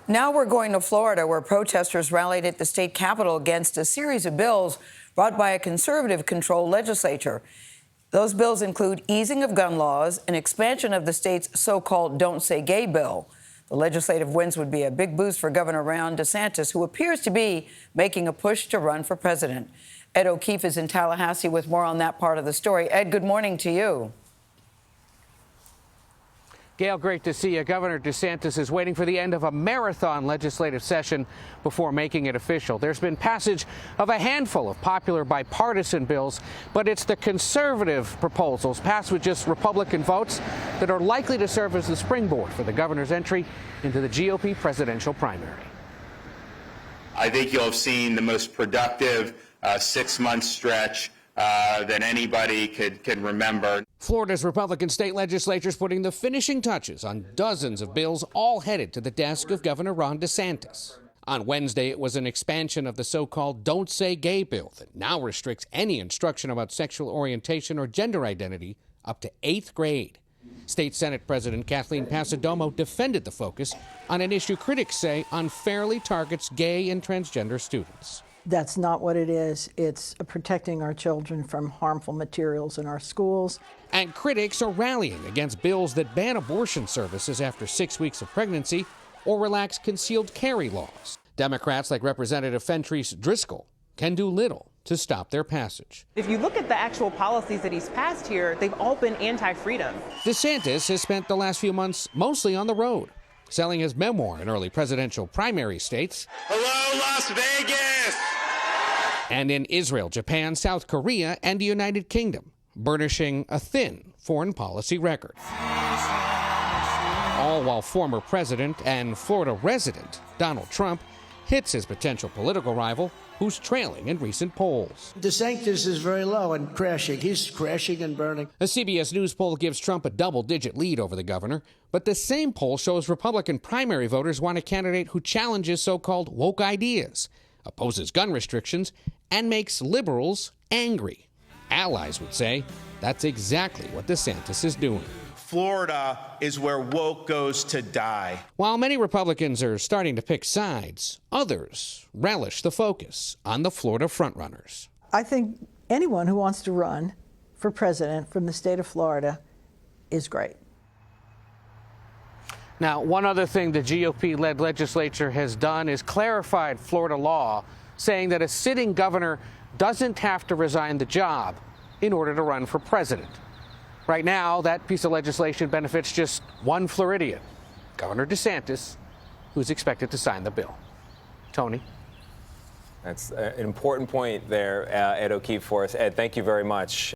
Now we're going to Florida, where protesters rallied at the state capitol against a series of bills brought by a conservative-controlled legislature. Those bills include easing of gun laws and expansion of the state's so-called Don't Say Gay bill. The legislative wins would be a big boost for Governor DeSantis, who appears to be making a push to run for president. Ed O'Keefe is in Tallahassee with more on that part of the story. Ed, good morning to you. Gayle, great to see you. Governor DeSantis is waiting for the end of a marathon legislative session before making it official. There's been passage of a handful of popular bipartisan bills, but it's the conservative proposals passed with just Republican votes that are likely to serve as the springboard for the governor's entry into the GOP presidential primary. I think you'll have seen the most productive 6-month stretch than anybody can remember. Florida's Republican state legislature is putting the finishing touches on dozens of bills, all headed to the desk of Governor DeSantis. On Wednesday, it was an expansion of the so-called Don't Say Gay bill that now restricts any instruction about sexual orientation or gender identity up to 8th grade. State Senate President Kathleen Passidomo defended the focus on an issue critics say unfairly targets gay and transgender students. That's not what it is. It's protecting our children from harmful materials in our schools. And critics are rallying against bills that ban abortion services after 6 weeks of pregnancy or relax concealed carry laws. Democrats like Representative Fentrice Driscoll can do little to stop their passage. If you look at the actual policies that he's passed here, they've all been anti-freedom. DeSantis has spent the last few months mostly on the road, selling his memoir in early presidential primary states. Hello, Las Vegas! And in Israel, Japan, South Korea, and the United Kingdom, burnishing a thin foreign policy record. All while former president and Florida resident Donald Trump hits his potential political rival, who's trailing in recent polls. DeSantis is very low and crashing. He's crashing and burning. A CBS News poll gives Trump a double-digit lead over the governor, but the same poll shows Republican primary voters want a candidate who challenges so-called woke ideas, opposes gun restrictions, and makes liberals angry. Allies would say that's exactly what DeSantis is doing. Florida is where woke goes to die. While many Republicans are starting to pick sides, others relish the focus on the Florida frontrunners. I think anyone who wants to run for president from the state of Florida is great. Now, one other thing the GOP-led legislature has done is clarified Florida law, saying that a sitting governor doesn't have to resign the job in order to run for president. Right now, that piece of legislation benefits just one Floridian, Governor DeSantis, who's expected to sign the bill. Tony? That's an important point there, Ed O'Keefe, for us. Ed, thank you very much.